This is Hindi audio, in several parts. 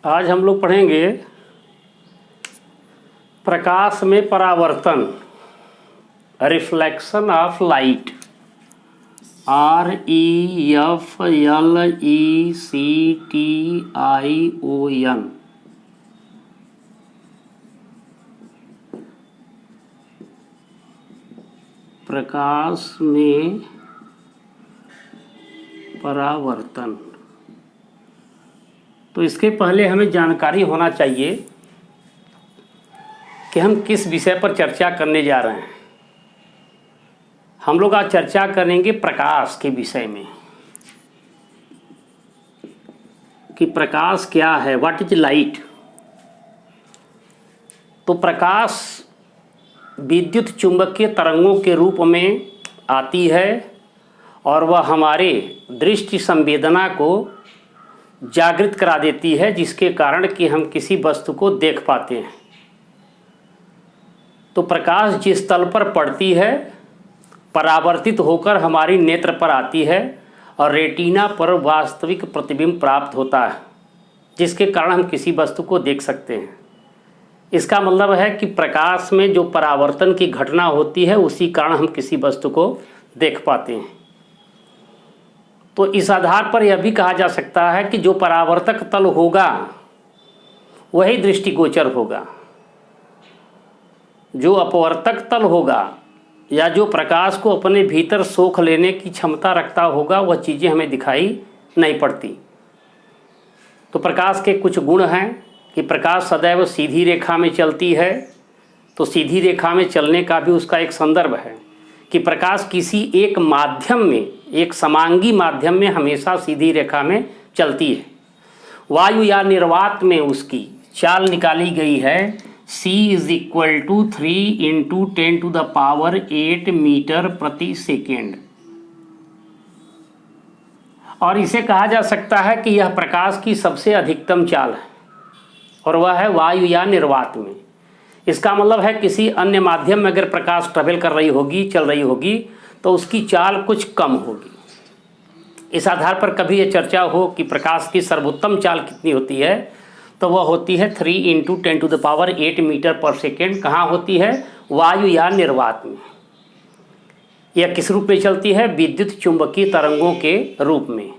आज हम लोग पढ़ेंगे प्रकाश में परावर्तन, रिफ्लेक्शन ऑफ लाइट, REFLECTION। प्रकाश में परावर्तन। तो इसके पहले हमें जानकारी होना चाहिए कि हम किस विषय पर चर्चा करने जा रहे हैं। हम लोग आज चर्चा करेंगे प्रकाश के विषय में कि प्रकाश क्या है, व्हाट इज लाइट। तो प्रकाश विद्युत चुंबकीय तरंगों के रूप में आती है और वह हमारे दृष्टि संवेदना को जागृत करा देती है, जिसके कारण कि हम किसी वस्तु को देख पाते हैं। तो प्रकाश जिस तल पर पड़ती है परावर्तित होकर हमारी नेत्र पर आती है और रेटिना पर वास्तविक प्रतिबिंब प्राप्त होता है, जिसके कारण हम किसी वस्तु को देख सकते हैं। इसका मतलब है कि प्रकाश में जो परावर्तन की घटना होती है उसी कारण हम किसी वस्तु को देख पाते हैं। तो इस आधार पर यह भी कहा जा सकता है कि जो परावर्तक तल होगा वही दृष्टिगोचर होगा, जो अपवर्तक तल होगा या जो प्रकाश को अपने भीतर सोख लेने की क्षमता रखता होगा वह चीज़ें हमें दिखाई नहीं पड़ती। तो प्रकाश के कुछ गुण हैं कि प्रकाश सदैव सीधी रेखा में चलती है। तो सीधी रेखा में चलने का भी उसका एक संदर्भ है कि प्रकाश किसी एक माध्यम में, एक समांगी माध्यम में हमेशा सीधी रेखा में चलती है। वायु या निर्वात में उसकी चाल निकाली गई है C = 3 × 10⁸ मीटर प्रति सेकेंड। और इसे कहा जा सकता है कि यह प्रकाश की सबसे अधिकतम चाल है और वह है वायु या निर्वात में। इसका मतलब है किसी अन्य माध्यम में अगर प्रकाश ट्रेवल कर रही होगी, चल रही होगी, तो उसकी चाल कुछ कम होगी। इस आधार पर कभी यह चर्चा हो कि प्रकाश की सर्वोत्तम चाल कितनी होती है, तो वह होती है 3 × 10⁸ मीटर पर सेकेंड। कहाँ होती है? वायु या निर्वात में। यह किस रूप में चलती है? विद्युत चुंबकीय तरंगों के रूप में।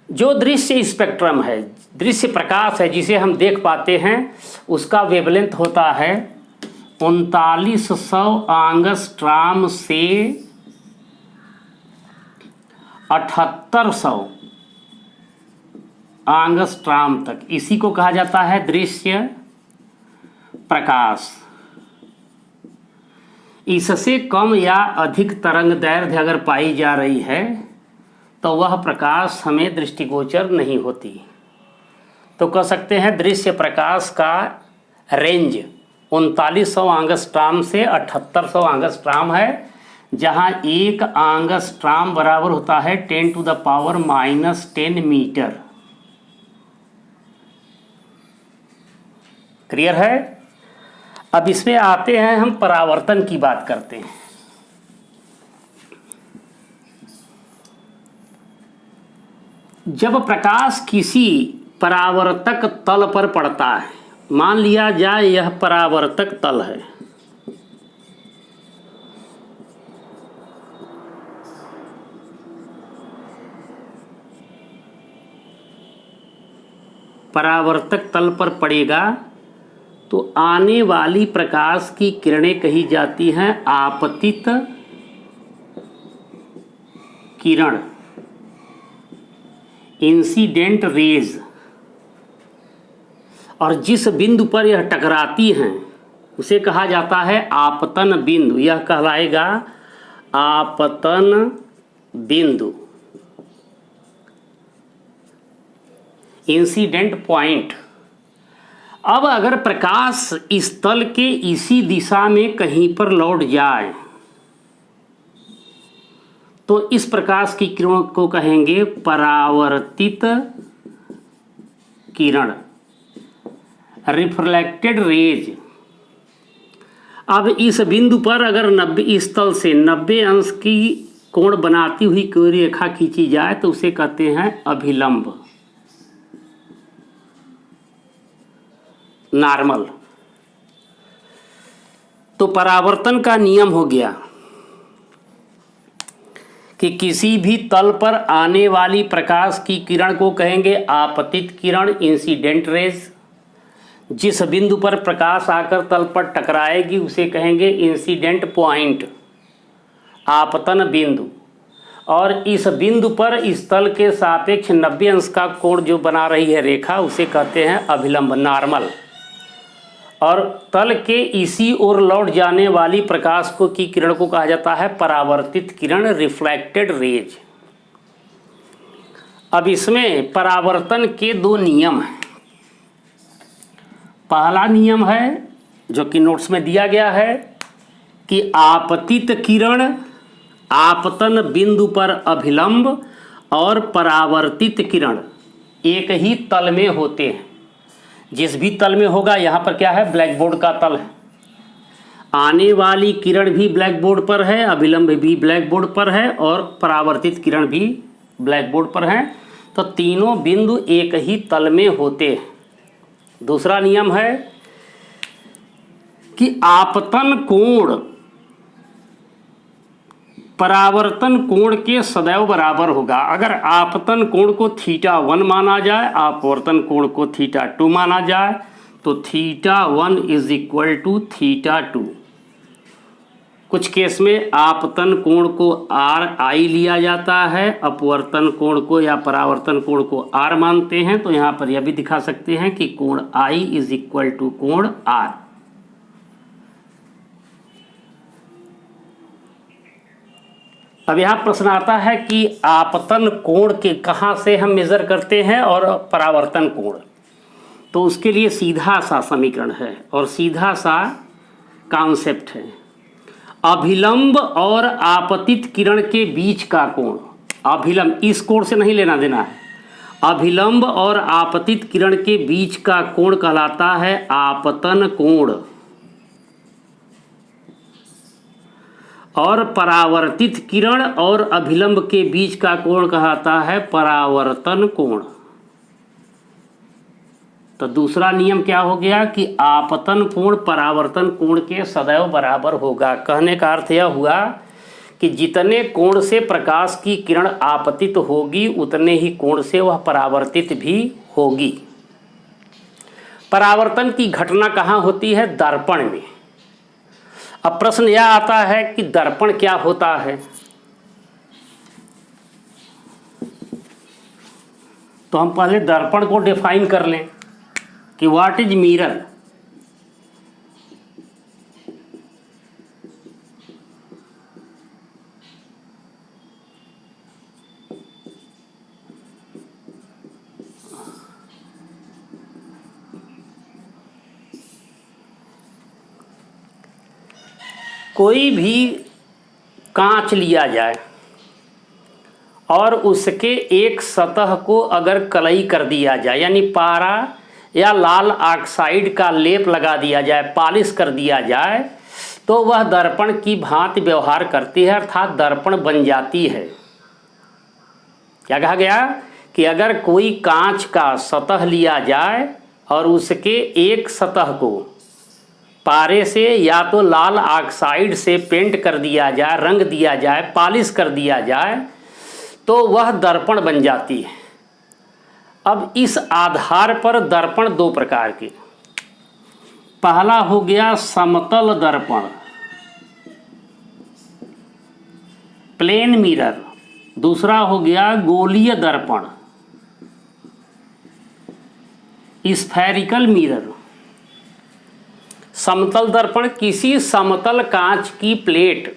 जो दृश्य स्पेक्ट्रम है, दृश्य प्रकाश है जिसे हम देख पाते हैं, उसका वेवलेंथ होता है 3900 एंगस्ट्रॉम से 7800 एंगस्ट्रॉम तक। इसी को कहा जाता है दृश्य प्रकाश। इससे कम या अधिक तरंग दैर्घ्य अगर पाई जा रही है तो वह प्रकाश हमें दृष्टिगोचर नहीं होती। तो कह सकते हैं दृश्य प्रकाश का रेंज 3900 एंगस्ट्रॉम से 7800 एंगस्ट्रॉम है, जहां एक एंगस्ट्रॉम बराबर होता है 10⁻⁻10 मीटर। क्लियर है? अब इसमें आते हैं, हम परावर्तन की बात करते हैं। जब प्रकाश किसी परावर्तक तल पर पड़ता है, मान लिया जाए यह परावर्तक तल है, परावर्तक तल पर पड़ेगा तो आने वाली प्रकाश की किरणें कही जाती हैं आपतित किरण, इंसिडेंट रेज। और जिस बिंदु पर यह टकराती हैं उसे कहा जाता है आपतन बिंदु। यह कहलाएगा आपतन बिंदु, इंसिडेंट पॉइंट। अब अगर प्रकाश इस तल के इसी दिशा में कहीं पर लौट जाए तो इस प्रकाश की किरणों को कहेंगे परावर्तित किरण, रिफ्लेक्टेड रेज। अब इस बिंदु पर अगर 90 इस तल से 90 अंश की कोण बनाती हुई कोई रेखा खींची जाए तो उसे कहते हैं अभिलंब। नॉर्मल। तो परावर्तन का नियम हो गया कि किसी भी तल पर आने वाली प्रकाश की किरण को कहेंगे आपतित किरण, इंसिडेंट रेज। जिस बिंदु पर प्रकाश आकर तल पर टकराएगी उसे कहेंगे इंसिडेंट पॉइंट, आपतन बिंदु। और इस बिंदु पर इस तल के सापेक्ष 90 अंश का कोण जो बना रही है रेखा, उसे कहते हैं अभिलंब, नॉर्मल। और तल के इसी ओर लौट जाने वाली प्रकाश को की किरण को कहा जाता है परावर्तित किरण, रिफ्लेक्टेड रेज। अब इसमें परावर्तन के दो नियम हैं। पहला नियम है जो कि नोट्स में दिया गया है कि आपतित किरण आपतन बिंदु पर अभिलंब और परावर्तित किरण एक ही तल में होते हैं। जिस भी तल में होगा, यहाँ पर क्या है, ब्लैक बोर्ड का तल है, आने वाली किरण भी ब्लैक बोर्ड पर है, अभिलंब भी ब्लैक बोर्ड पर है और परावर्तित किरण भी ब्लैक बोर्ड पर है। तो तीनों बिंदु एक ही तल में होते हैं। दूसरा नियम है कि आपतन कोण परावर्तन कोण के सदैव बराबर होगा। अगर आपतन कोण को θ1 माना जाए, अपवर्तन कोण को θ2 माना जाए, तो θ1 इज इक्वल टू θ2। कुछ केस में आपतन कोण को RI लिया जाता है, अपवर्तन कोण को या परावर्तन कोण को R मानते हैं। तो यहाँ पर यह भी दिखा सकते हैं कि कोण I इज इक्वल टू कोण R। अब यहाँ प्रश्न आता है कि आपतन कोण के कहाँ से हम मेजर करते हैं और परावर्तन कोण। तो उसके लिए सीधा सा समीकरण है और सीधा सा कॉन्सेप्ट है। अभिलंब और आपतित किरण के बीच का कोण, अभिलंब इस कोण से नहीं लेना देना है, अभिलंब और आपतित किरण के बीच का कोण कहलाता है आपतन कोण और परावर्तित किरण और अभिलंब के बीच का कोण कहलाता है परावर्तन कोण। तो दूसरा नियम क्या हो गया कि आपतन कोण परावर्तन कोण के सदैव बराबर होगा। कहने का अर्थ यह हुआ कि जितने कोण से प्रकाश की किरण आपतित होगी उतने ही कोण से वह परावर्तित भी होगी। परावर्तन की घटना कहाँ होती है? दर्पण में। अब प्रश्न यह आता है कि दर्पण क्या होता है? तो हम पहले दर्पण को डिफाइन कर लें कि व्हाट इज मिरर। कोई भी कांच लिया जाए और उसके एक सतह को अगर कलई कर दिया जाए, यानी पारा या लाल ऑक्साइड का लेप लगा दिया जाए, पॉलिश कर दिया जाए, तो वह दर्पण की भांति व्यवहार करती है, अर्थात दर्पण बन जाती है। क्या कहा गया कि अगर कोई कांच का सतह लिया जाए और उसके एक सतह को पारे से या तो लाल ऑक्साइड से पेंट कर दिया जाए, रंग दिया जाए, पॉलिश कर दिया जाए, तो वह दर्पण बन जाती है। अब इस आधार पर दर्पण दो प्रकार के, पहला हो गया समतल दर्पण, प्लेन मिरर। दूसरा हो गया गोलीय दर्पण, स्फेरिकल मिरर। समतल दर्पण किसी समतल कांच की प्लेट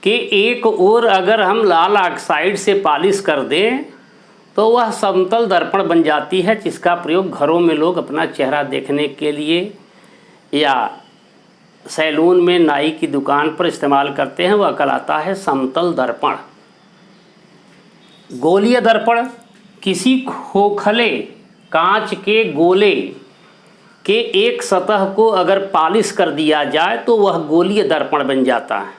के एक ओर अगर हम लाल ऑक्साइड से पॉलिश कर दें तो वह समतल दर्पण बन जाती है, जिसका प्रयोग घरों में लोग अपना चेहरा देखने के लिए या सैलून में नाई की दुकान पर इस्तेमाल करते हैं। वह कहलाता है समतल दर्पण। गोलीय दर्पण किसी खोखले कांच के गोले के एक सतह को अगर पॉलिश कर दिया जाए तो वह गोलीय दर्पण बन जाता है।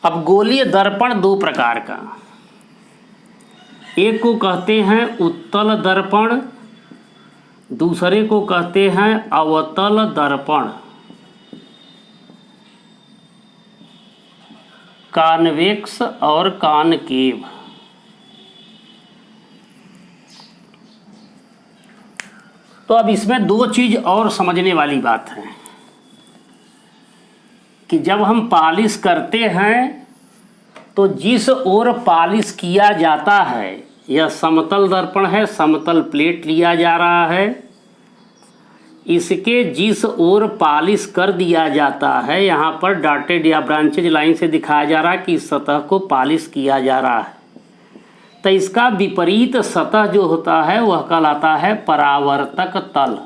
अब गोलीय दर्पण दो प्रकार का, एक को कहते हैं उत्तल दर्पण, दूसरे को कहते हैं अवतल दर्पण, कॉन्वेक्स और कॉनकेव। तो अब इसमें दो चीज और समझने वाली बात है कि जब हम पॉलिश करते हैं तो जिस ओर पॉलिश किया जाता है, यह समतल दर्पण है, समतल प्लेट लिया जा रहा है, इसके जिस ओर पॉलिश कर दिया जाता है, यहाँ पर डॉटेड या ब्रांचेज लाइन से दिखाया जा रहा है कि इस सतह को पॉलिश किया जा रहा है। तो इसका विपरीत सतह जो होता है वह कहलाता है परावर्तक तल।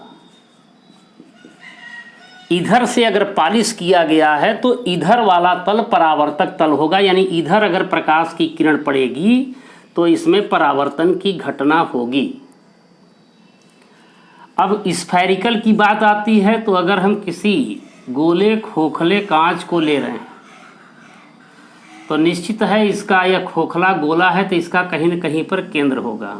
इधर से अगर पॉलिश किया गया है तो इधर वाला तल परावर्तक तल होगा, यानी इधर अगर प्रकाश की किरण पड़ेगी तो इसमें परावर्तन की घटना होगी। अब स्फेरिकल की बात आती है तो अगर हम किसी गोले खोखले कांच को ले रहे हैं तो निश्चित है इसका यह खोखला गोला है तो इसका कहीं न कहीं पर केंद्र होगा।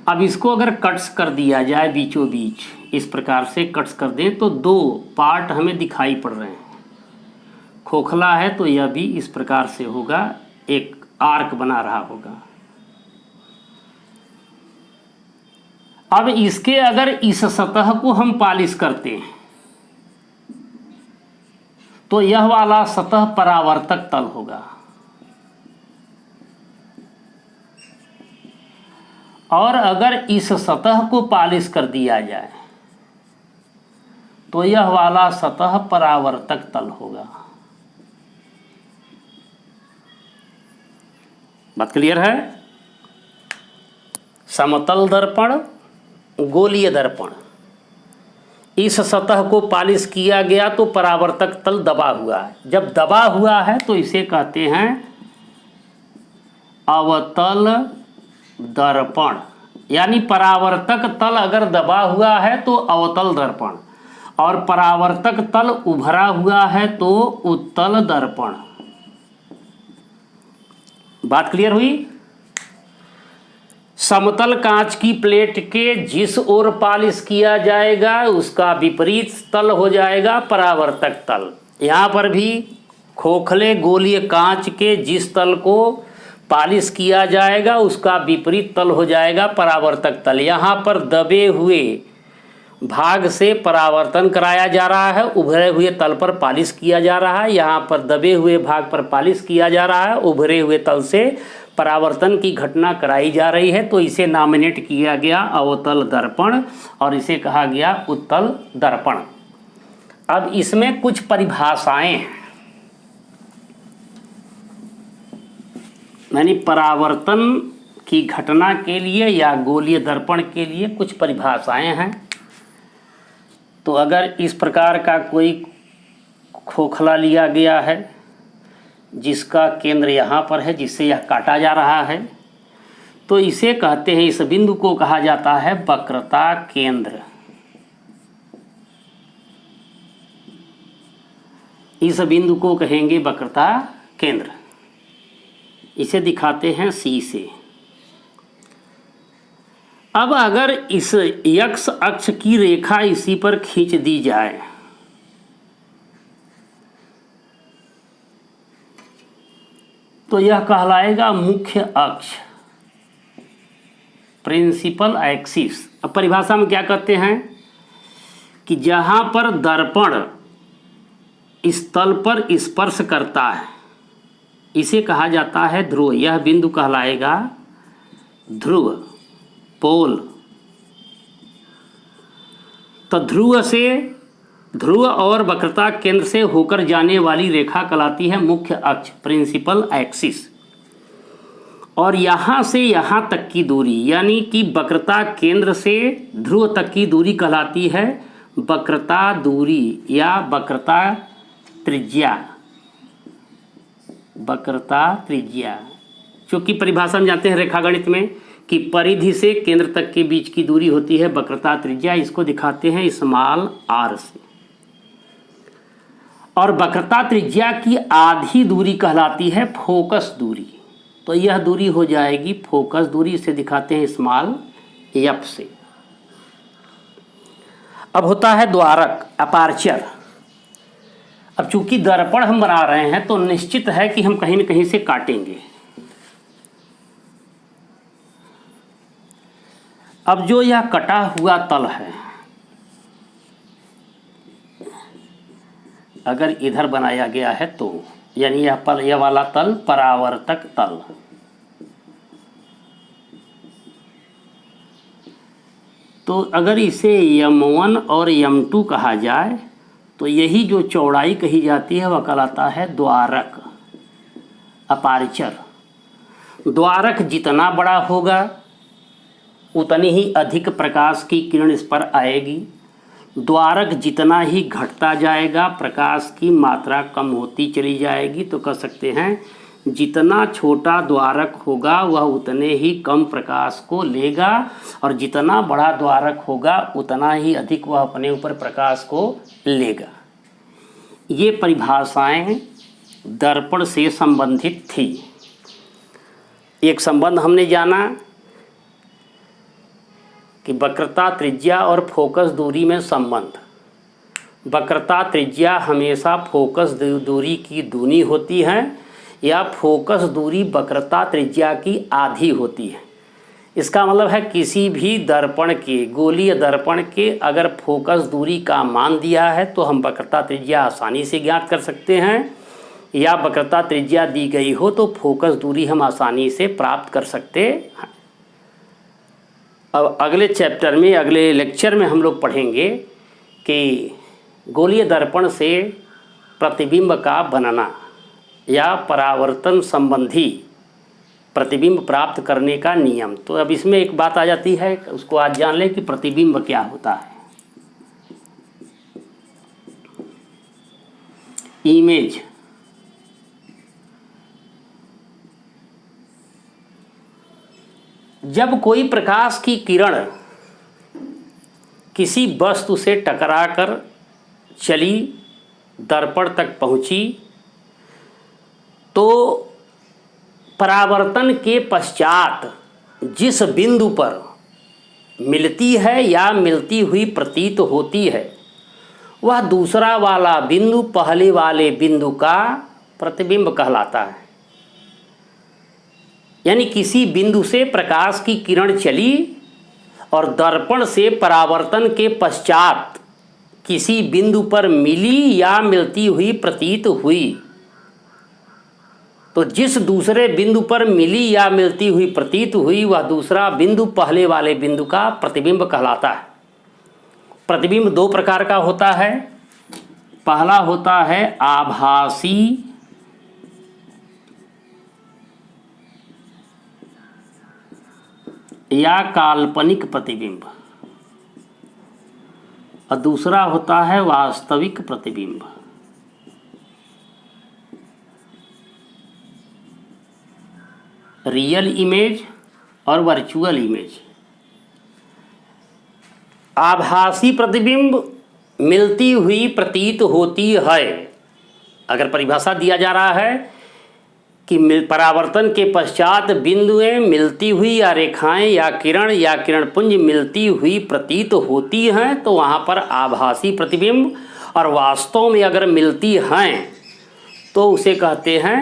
अब इसको अगर कट्स कर दिया जाए बीचों बीच, इस प्रकार से कट्स कर दें तो दो पार्ट हमें दिखाई पड़ रहे हैं। खोखला है तो यह भी इस प्रकार से होगा, एक आर्क बना रहा होगा। अब इसके अगर इस सतह को हम पॉलिश करते हैं तो यह वाला सतह परावर्तक तल होगा, और अगर इस सतह को पॉलिश कर दिया जाए तो यह वाला सतह परावर्तक तल होगा। बात क्लियर है? समतल दर्पण, गोलीय दर्पण, इस सतह को पॉलिश किया गया तो परावर्तक तल दबा हुआ है। जब दबा हुआ है तो इसे कहते हैं अवतल दर्पण, यानी परावर्तक तल अगर दबा हुआ है तो अवतल दर्पण, और परावर्तक तल उभरा हुआ है तो उत्तल दर्पण। बात क्लियर हुई? समतल कांच की प्लेट के जिस ओर पॉलिश किया जाएगा उसका विपरीत तल हो जाएगा परावर्तक तल। यहाँ पर भी खोखले गोलीय कांच के जिस तल को पॉलिश किया जाएगा उसका विपरीत तल हो जाएगा परावर्तक तल। यहाँ पर दबे हुए भाग से परावर्तन कराया जा रहा है, उभरे हुए तल पर पॉलिश किया जा रहा है। यहाँ पर दबे हुए भाग पर पॉलिश किया जा रहा है, उभरे हुए तल से परावर्तन की घटना कराई जा रही है। तो इसे नॉमिनेट किया गया अवतल दर्पण और इसे कहा गया उत्तल दर्पण। अब इसमें कुछ परिभाषाएं हैं, यानी परावर्तन की घटना के लिए या गोलीय दर्पण के लिए कुछ परिभाषाएं हैं। तो अगर इस प्रकार का कोई खोखला लिया गया है जिसका केंद्र यहाँ पर है, जिससे यह काटा जा रहा है, तो इसे कहते हैं, इस बिंदु को कहा जाता है वक्रता केंद्र। इस बिंदु को कहेंगे वक्रता केंद्र। इसे दिखाते हैं सी से। अब अगर इस x अक्ष की रेखा इसी पर खींच दी जाए तो यह कहलाएगा मुख्य अक्ष, प्रिंसिपल एक्सिस। अब परिभाषा में क्या कहते हैं कि जहां पर दर्पण इस तल पर स्पर्श करता है इसे कहा जाता है ध्रुव। यह बिंदु कहलाएगा ध्रुव, पोल। तो ध्रुव और वक्रता केंद्र से होकर जाने वाली रेखा कहलाती है मुख्य अक्ष, प्रिंसिपल एक्सिस। और यहाँ से यहाँ तक की दूरी यानी कि वक्रता केंद्र से ध्रुव तक की दूरी कहलाती है वक्रता दूरी या वक्रता त्रिज्या। वक्रता त्रिज्या, चूँकि परिभाषा में जानते हैं रेखागणित में कि परिधि से केंद्र तक के बीच की दूरी होती है वक्रता त्रिज्या। इसको दिखाते हैं स्मॉल आर से। और वक्रता त्रिज्या की आधी दूरी कहलाती है फोकस दूरी। तो यह दूरी हो जाएगी फोकस दूरी, इसे दिखाते हैं स्मॉल एफ से। अब होता है द्वारक, अपार्चर। अब चूंकि दर्पण हम बना रहे हैं तो निश्चित है कि हम कहीं न कहीं से काटेंगे। अब जो यह कटा हुआ तल है, अगर इधर बनाया गया है तो यानी यह वाला तल परावर्तक तल, तो अगर इसे M1 और M2 कहा जाए तो यही जो चौड़ाई कही जाती है वह कहलाता है द्वारक, अपार्चर। द्वारक जितना बड़ा होगा उतनी ही अधिक प्रकाश की किरण इस पर आएगी। द्वारक जितना ही घटता जाएगा प्रकाश की मात्रा कम होती चली जाएगी। तो कह सकते हैं जितना छोटा द्वारक होगा वह उतने ही कम प्रकाश को लेगा, और जितना बड़ा द्वारक होगा उतना ही अधिक वह अपने ऊपर प्रकाश को लेगा। ये परिभाषाएं दर्पण से संबंधित थी। एक संबंध हमने जाना कि वक्रता, त्रिज्या और फोकस दूरी में संबंध। वक्रता त्रिज्या हमेशा फोकस दूरी की दूनी होती है, या फोकस दूरी वक्रता त्रिज्या की आधी होती है। इसका मतलब है किसी भी दर्पण के, गोलीय दर्पण के अगर फोकस दूरी का मान दिया है तो हम वक्रता त्रिज्या आसानी से ज्ञात कर सकते हैं, या वक्रता त्रिज्या दी गई हो तो फोकस दूरी हम आसानी से प्राप्त कर सकते हैं। अब अगले चैप्टर में, अगले लेक्चर में हम लोग पढ़ेंगे कि गोलीय दर्पण से प्रतिबिंब का बनना या परावर्तन संबंधी प्रतिबिंब प्राप्त करने का नियम। तो अब इसमें एक बात आ जाती है, उसको आज जान लें कि प्रतिबिंब क्या होता है। इमेज, जब कोई प्रकाश की किरण किसी वस्तु से टकराकर चली, दर्पण तक पहुंची, तो परावर्तन के पश्चात जिस बिंदु पर मिलती है या मिलती हुई प्रतीत होती है वह दूसरा वाला बिंदु पहले वाले बिंदु का प्रतिबिंब कहलाता है। यानी किसी बिंदु से प्रकाश की किरण चली और दर्पण से परावर्तन के पश्चात किसी बिंदु पर मिली या मिलती हुई प्रतीत हुई, तो जिस दूसरे बिंदु पर मिली या मिलती हुई प्रतीत हुई वह दूसरा बिंदु पहले वाले बिंदु का प्रतिबिंब कहलाता है। प्रतिबिंब दो प्रकार का होता है। पहला होता है आभासी या काल्पनिक प्रतिबिंब, और दूसरा होता है वास्तविक प्रतिबिंब। रियल इमेज और वर्चुअल इमेज। आभासी प्रतिबिंब मिलती हुई प्रतीत होती है। अगर परिभाषा दिया जा रहा है कि परावर्तन के पश्चात बिंदुएं मिलती हुई या रेखाएं या किरण पुंज मिलती हुई प्रतीत होती हैं, तो वहाँ पर आभासी प्रतिबिंब, और वास्तव में अगर मिलती हैं तो उसे कहते हैं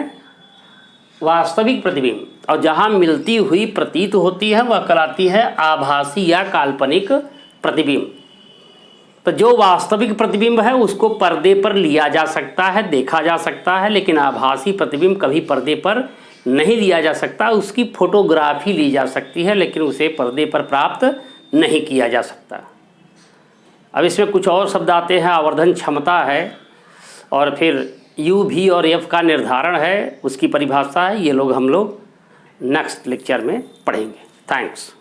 वास्तविक प्रतिबिंब। और जहाँ मिलती हुई प्रतीत होती है वह कहलाती है आभासी या काल्पनिक प्रतिबिंब। तो जो वास्तविक प्रतिबिंब है उसको पर्दे पर लिया जा सकता है, देखा जा सकता है, लेकिन आभासी प्रतिबिंब कभी पर्दे पर नहीं लिया जा सकता। उसकी फोटोग्राफी ली जा सकती है लेकिन उसे पर्दे पर प्राप्त नहीं किया जा सकता। अब इसमें कुछ और शब्द आते हैं। आवर्धन क्षमता है, और फिर U, V और F का निर्धारण है, उसकी परिभाषा है। ये हम लोग नेक्स्ट लेक्चर में पढ़ेंगे। थैंक्स।